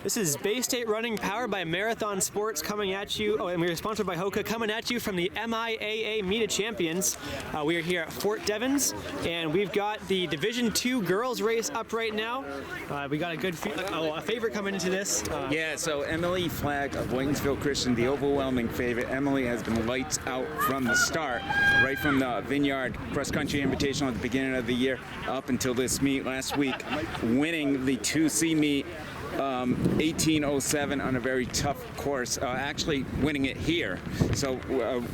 This is Bay State Running powered by Marathon Sports coming at you. Oh, and we're sponsored by Hoka, coming at you from the MIAA Meet of Champions. We are here at Fort Devens, and we've got the Division II girls race up right now. We got a good a favorite coming into this. Yeah, so Emily Flagg of Whitensville Christian, the overwhelming favorite. Emily has been lights out from the start, right from the Vineyard Cross Country Invitational at the beginning of the year up until this meet last week, winning the 2C meet 1807 on a very tough course, actually winning it here. So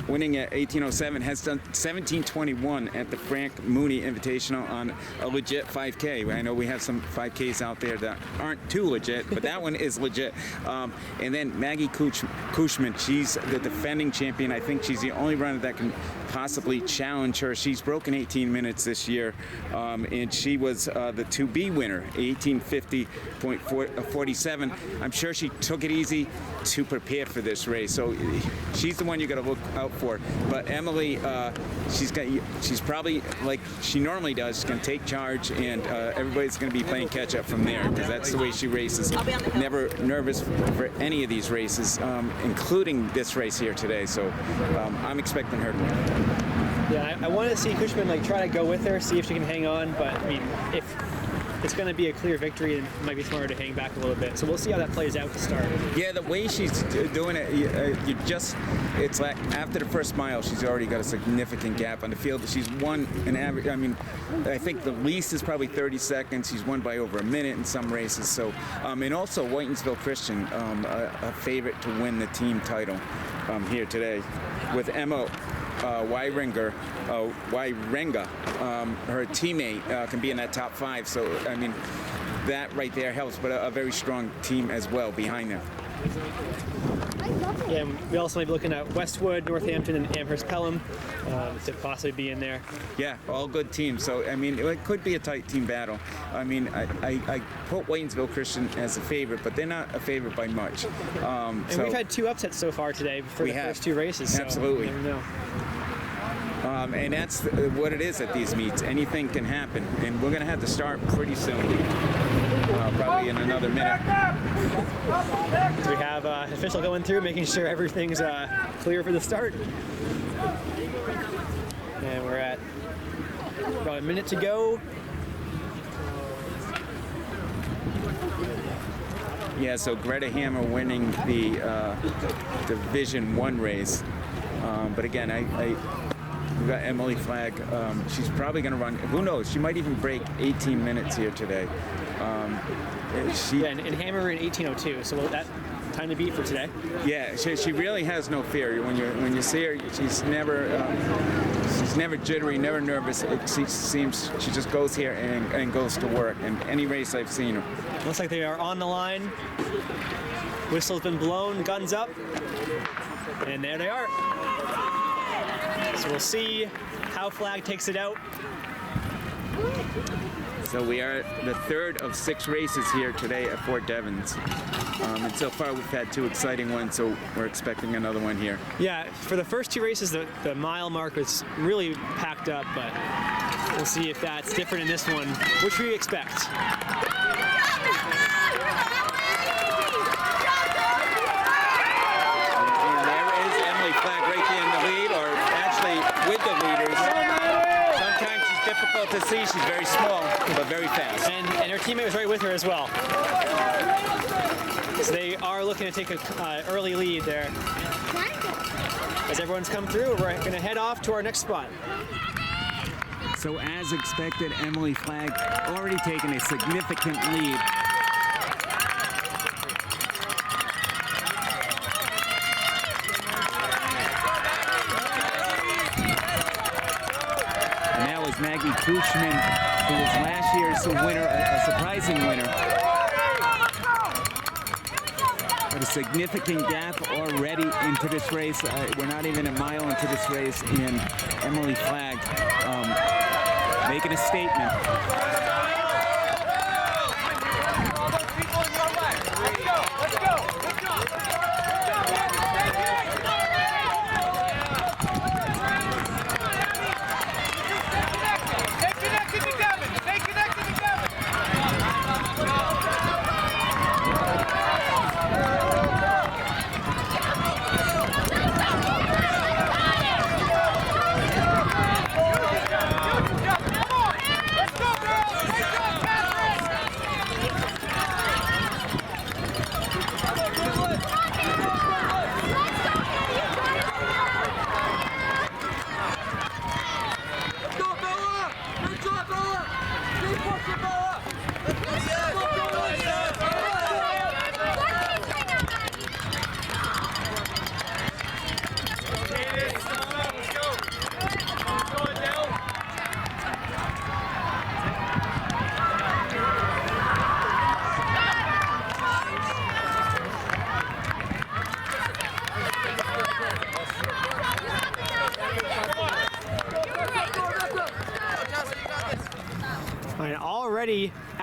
winning at 1807, has done 1721 at the Frank Mooney Invitational on a legit 5K. I know we have some 5Ks out there that aren't too legit, but that one is legit. And then Maggie Cushman, she's the defending champion. I think she's the only runner that can possibly challenge her. She's broken 18 minutes this year, and she was the 2B winner, 1850.47. I'm sure she took it easy to prepare for this race, so she's the one you got to look out for. But Emily, she's probably, like she normally does, she's going to take charge, and everybody's going to be playing catch up from there, because that's the way she races. Never nervous for any of these races, including this race here today. So I'm expecting her to win. Yeah, I want to see Cushman try to go with her, see if she can hang on. But I mean, if it's going to be a clear victory, it might be smarter to hang back a little bit. So we'll see how that plays out to start. Yeah, the way she's doing it, it's like after the first mile, she's already got a significant gap on the field. She's won an average, I mean, I think the least is probably 30 seconds. She's won by over a minute in some races. So, and also Whitensville Christian, a favorite to win the team title here today with Emma Wyrenga, her teammate, can be in that top 5. So, I mean, that right there helps, but a very strong team as well behind them. Yeah, we also might be looking at Westwood, Northampton, and Amherst Pelham to possibly be in there. Yeah, all good teams. So, I mean, it could be a tight team battle. I mean, I put Whitensville Christian as a favorite, but they're not a favorite by much. And we've had 2 upsets so far today for the first 2 races. So absolutely. You never know. And that's what it is at these meets. Anything can happen. And we're going to have to start pretty soon. Probably in another minute. So we have an official going through, making sure everything's clear for the start. And we're at about a minute to go. Yeah, so Greta Hammer winning the Division I race. But again, we've got Emily Flagg. She's probably going to run, who knows, she might even break 18 minutes here today. And Hammer in 1802, so that time to beat for today. Yeah, she really has no fear. When you see her, she's never jittery, never nervous. She just goes here and goes to work in any race I've seen her. Looks like they are on the line. Whistle's been blown, guns up, and there they are. So we'll see how Flagg takes it out. So we are the third of 6 races here today at Fort Devens. And so far we've had 2 exciting ones, so we're expecting another one here. Yeah, for the first 2 races, the mile mark was really packed up, but we'll see if that's different in this one, which we expect. And there is Emily Flagg right there in the lead, or actually with the leaders. Sometimes she's difficult to see. She's very small, but very fast. And her teammate was right with her as well. So they are looking to take an early lead there. As everyone's come through, we're going to head off to our next spot. So as expected, Emily Flagg already taken a significant lead. And that was Maggie Cushman, who was last year's winner, a surprising winner. But a significant gap already into this race. We're not even a mile into this race, and Emily Flagg making a statement.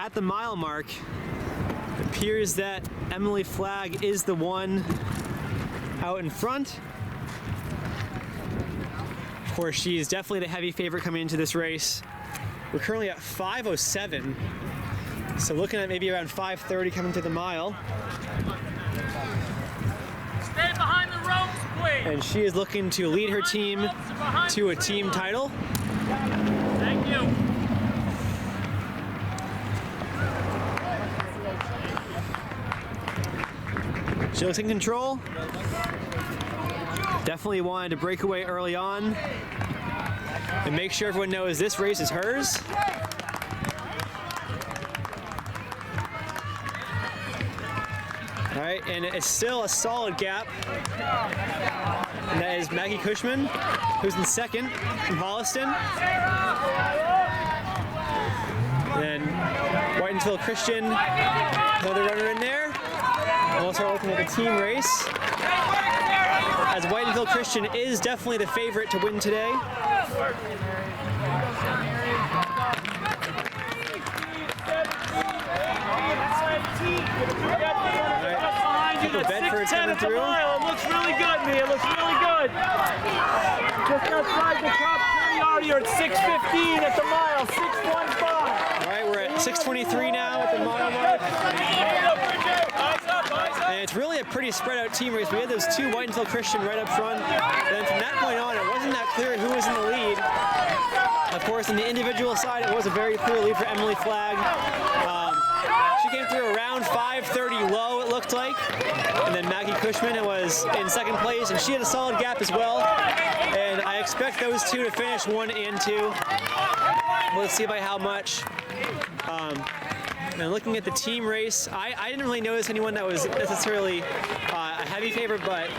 at the mile mark, it appears that Emily Flagg is the one out in front. Of course, she is definitely the heavy favorite coming into this race. We're currently at 5:07, so looking at maybe around 5:30 coming to the mile. Stay behind the ropes, please. And she is looking to lead her team to a team title. Thank you. She looks in control. Definitely wanted to break away early on and make sure everyone knows this race is hers. All right, and it's still a solid gap. And that is Maggie Cushman, who's in second from Holliston. Then Whitensville Christian, another runner in there. And we'll start looking at the team race, as Whitensville Christian is definitely the favorite to win today. Bedford's coming through. It looks really good, Mia. It looks really good. Just outside the top 20 already. You're at 6:15 at the mile. 6:15. All right, we're at 6:23 now at the mile mark. And it's really a pretty spread out team race. We had those two Whitensville Christian right up front. And then from that point on, it wasn't that clear who was in the lead. Of course, on the individual side, it was a very clear lead for Emily Flagg. She came through around 5:30 low, it looked like. And then Maggie Cushman was in second place, and she had a solid gap as well. And I expect those two to finish 1 and 2. Let's see by how much. And looking at the team race, I didn't really notice anyone that was necessarily a heavy favorite, but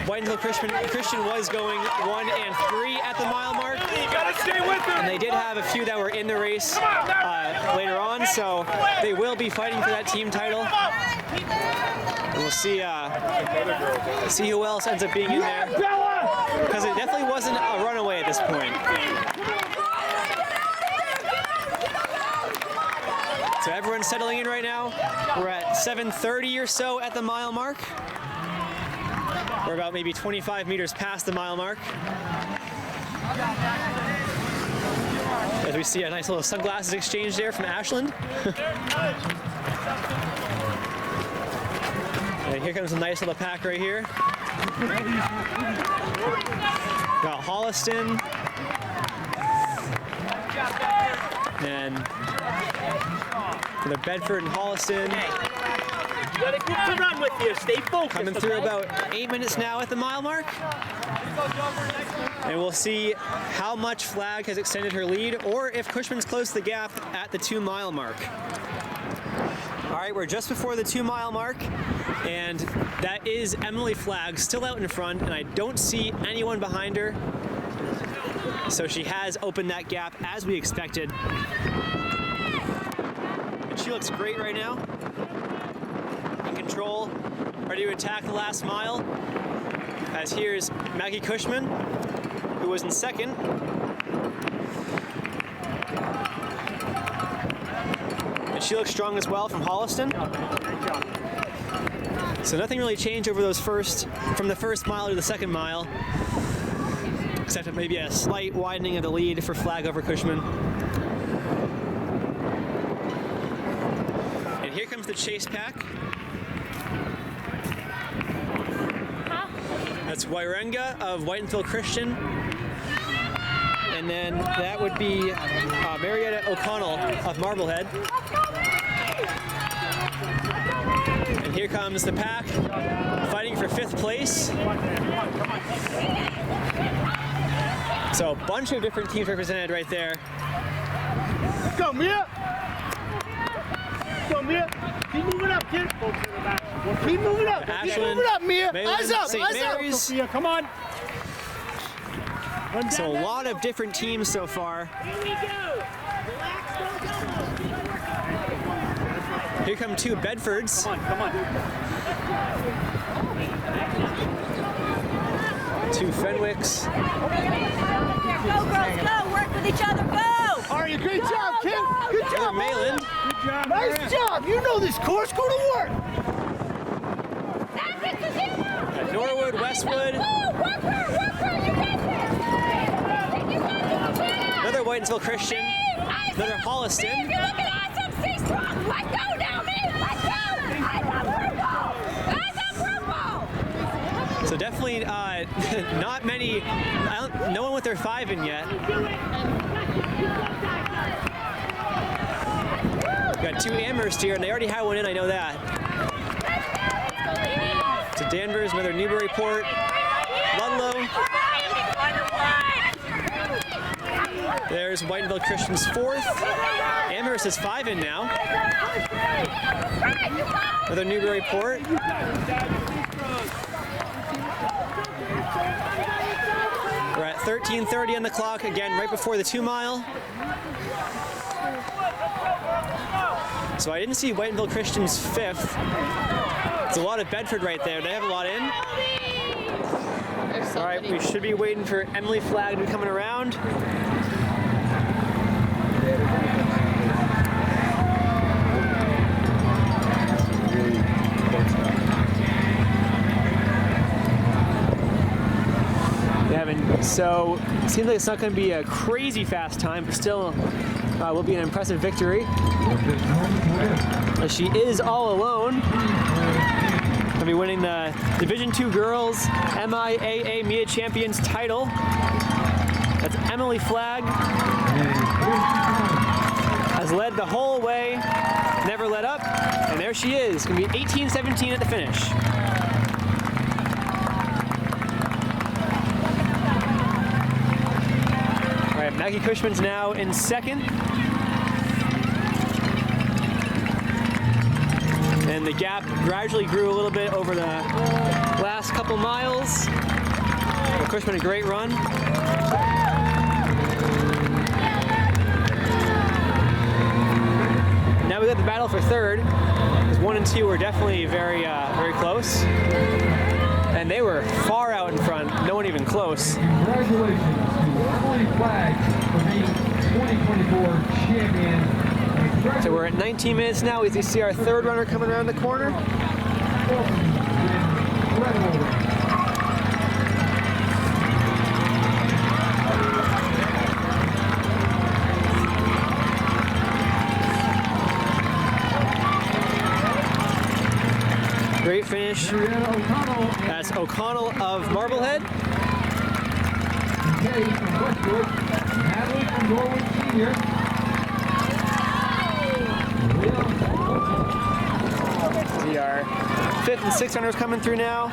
Whitensville Christian was going 1 and 3 at the mile mark. You gotta stay with them. And they did have a few that were in the race later on, so they will be fighting for that team title. And we'll see who else ends up being in there, because it definitely wasn't a runaway at this point. So everyone's settling in right now. We're at 7:30 or so at the mile mark. We're about maybe 25 meters past the mile mark. As we see a nice little sunglasses exchange there from Ashland. And here comes a nice little pack right here. Got Holliston. And for the Bedford and Holliston. You gotta keep the run with you. Stay focused. Coming through about 8 minutes now at the mile mark. And we'll see how much Flagg has extended her lead, or if Cushman's closed the gap at the 2 mile mark. All right, we're just before the 2 mile mark, and that is Emily Flagg still out in front, and I don't see anyone behind her. So she has opened that gap as we expected. And she looks great right now. In control, ready to attack the last mile. As here's Maggie Cushman, who was in second. And she looks strong as well from Holliston. So nothing really changed over those from the first mile to the second mile, except maybe a slight widening of the lead for Flagg over Cushman. And here comes the chase pack. That's Wairenga of Whitensville Christian. And then that would be Marietta O'Connell of Marblehead. And here comes the pack, fighting for 5th place. So a bunch of different teams represented right there. Go, Mia! Go, Mia! Keep moving up, kid! Keep moving up! Keep moving up, Mia! Eyes up! St. Eyes Mary's. up! Sophia, come on! So a lot of different teams so far. Here we go! Here come 2 Bedfords. Come on! 2 Fenwicks. Go, girls, go! Work with each other, go! All right, great job, kid! Good job! Malin. Good Nice job. You know this course. Go to work. Norwood, Westwood. Another Whitensville Christian. Another Holliston. So definitely not many, no one with their 5 in yet. Got 2 Amherst here, and they already had one in, I know that. So Danvers, another Newburyport, Ludlow. There's Whitenville Christian's 4th. Amherst is 5 in now. Another Newburyport. We're at 13:30 on the clock, again, right before the 2 mile. So I didn't see Whitenville Christian's 5th. It's a lot of Bedford right there. They have a lot in. All right, we should be waiting for Emily Flagg to be coming around. So it seems like it's not going to be a crazy fast time, but still will be an impressive victory. As she is all alone. Going to be winning the Division II Girls MIAA MIAA Champions title. That's Emily Flagg. Has led the whole way, never let up, and there she is. Going to be 18-17 at the finish. Maggie Cushman's now in 2nd. And the gap gradually grew a little bit over the last couple miles. But Cushman, a great run. Now we got the battle for 3rd, because 1 and 2 were definitely very, very close. And they were far out in front, no one even close. Congratulations to Emily Flagg for being 2024 champion. So we're at 19 minutes now. We see our 3rd runner coming around the corner. Great finish. That's O'Connell of Marblehead. Kay from Westwood, Natalie from Norwood Senior. See our 5th and 6th runners coming through now.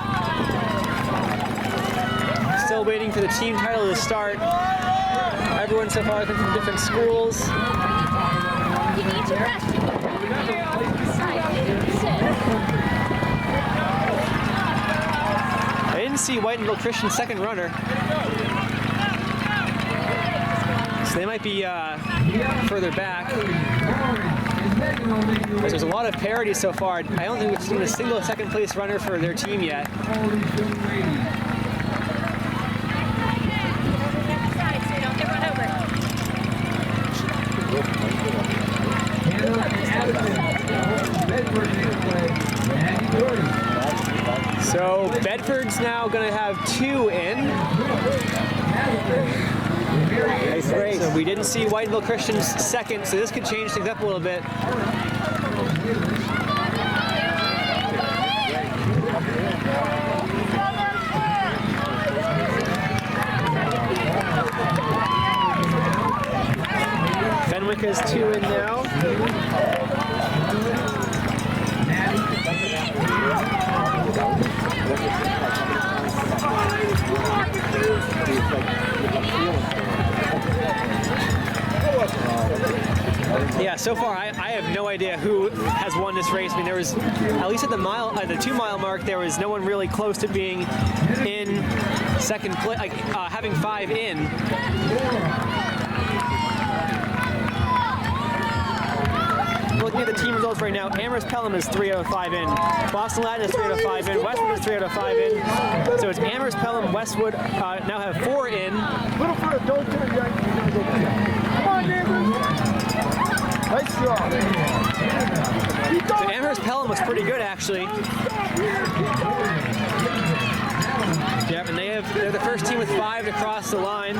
Still waiting for the team title to start. Everyone so far comes from different schools. You need to rest. I didn't see Whitenville Christian 2nd runner. So they might be further back. There's a lot of parity so far. I don't think we've seen a single 2nd place runner for their team yet. So Bedford's now going to have 2 in. Nice race. So we didn't see Whitenville Christian's 2nd, so this could change things up a little bit. Fenwick has 2 in now. Yeah, so far I have no idea who has won this race. I mean, there was, at least at the 2 mile mark, there was no one really close to being in 2nd place, like having 5 in. Looking at the team results right now, Amherst Pelham is 3 out of 5 in. Boston Latin is 3 out of 5 in. Westwood is 3 out of 5 in. So it's Amherst Pelham, Westwood now have 4 in. Little further, don't turn, Jack. Come on, neighbors. Nice job. So Amherst Pelham looks pretty good, actually. Yep, and they're the first team with 5 to cross the line.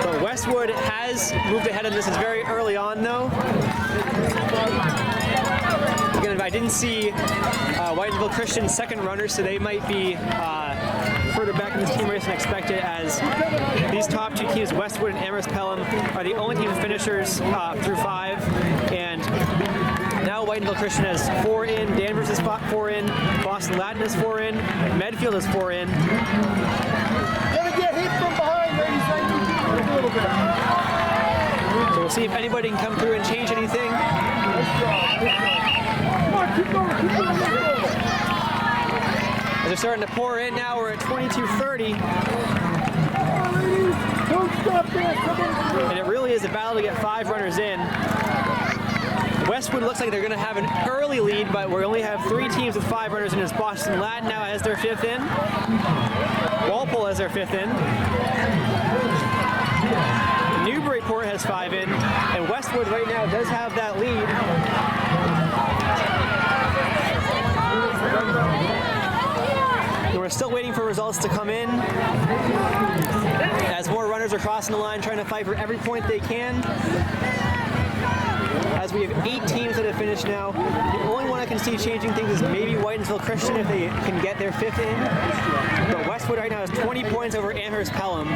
So Westwood has moved ahead, and this is very early on, though. Again, I didn't see Whitensville Christian's second runner, so they might be further back in this team race than expected, as these top 2 teams, Westwood and Amherst Pelham, are the only team finishers through 5. And now Whitensville Christian has 4 in, Danvers is 4 in, Boston Latin is 4 in, Medfield is 4 in. Gonna get hit from behind, ladies. I need you a little bit. So we'll see if anybody can come through and change anything. Come on, keep going, keep going, keep going. As they're starting to pour in now, we're at 22:30. Don't stop there. Come on. And it really is a battle to get 5 runners in. Westwood looks like they're going to have an early lead, but we only have 3 teams with 5 runners in. As Boston Latin now has their 5th in. Walpole has their 5th in. Newburyport has 5 in. And Westwood right now does have that lead. And we're still waiting for results to come in, as more runners are crossing the line trying to fight for every point they can. As we have 8 teams that have finished now. The only one I can see changing things is maybe Whitensville Christian if they can get their 5th in. But Westwood right now has 20 points over Amherst Pelham. You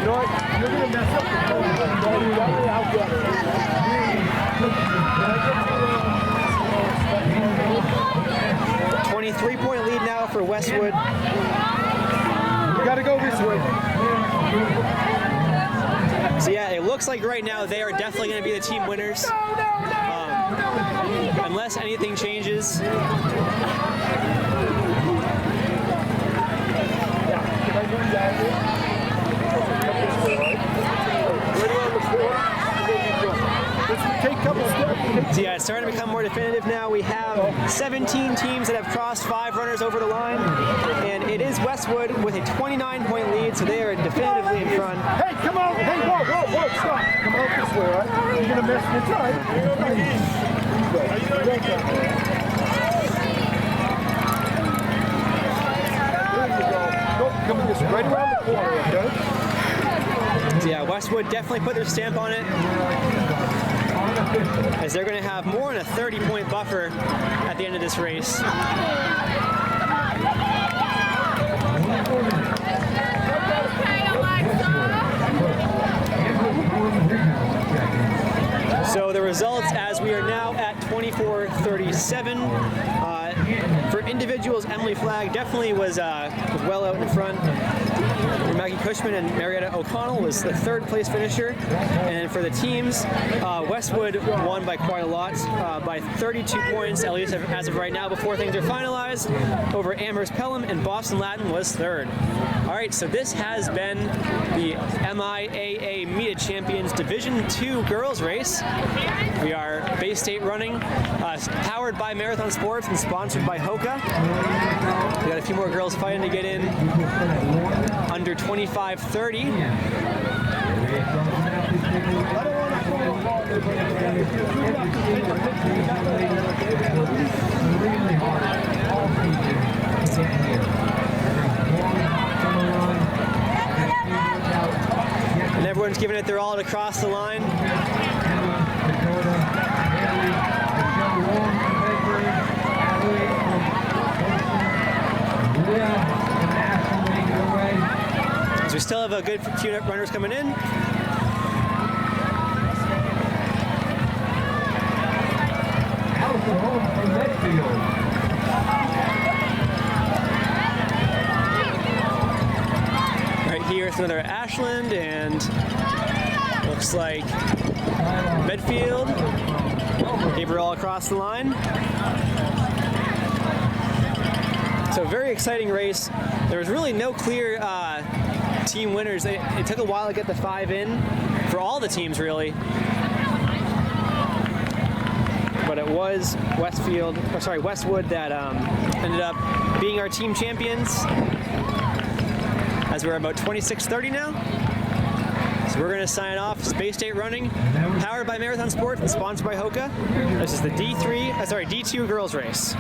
know what? You're gonna mess up the I'll get it. 23-point lead now for Westwood. You gotta go this way. So yeah, it looks like right now they are definitely going to be the team winners, unless anything changes. So yeah, it's starting to become more definitive now. We have 17 teams that have crossed 5 runners over the line, and it is Westwood with a 29-point lead, so they are definitively in front. Hey, come on! Hey, whoa, stop! Come out this way, all right? You're gonna miss the time. There you go. Come this right around the corner, okay? So yeah, Westwood definitely put their stamp on it, as they're going to have more than a 30-point buffer at the end of this race. So the results, as we are now at 24:37. For individuals, Emily Flagg definitely was well out in front. Maggie Cushman and Marietta O'Connell was the 3rd place finisher. And for the teams, Westwood won by quite a lot, by 32 points, at least as of right now, before things are finalized, over Amherst Pelham, and Boston Latin was 3rd. All right, so this has been the MIAA MIAA Champions Division II girls race. We are Bay State running, powered by Marathon Sports and sponsored by Hoka. We got a few more girls fighting to get in under 25:30. And everyone's giving it their all to cross the line. So we still have a good few runners coming in. Right here, it's another Ashland, and looks like Medfield gave her all across the line. So very exciting race. There was really no clear team winners. It took a while to get the 5 in for all the teams, really. But it was Westwood that ended up being our team champions. as we're about 26:30 now. So we're going to sign off. Space State Running, powered by Marathon Sports and sponsored by Hoka. This is the D2 girls race.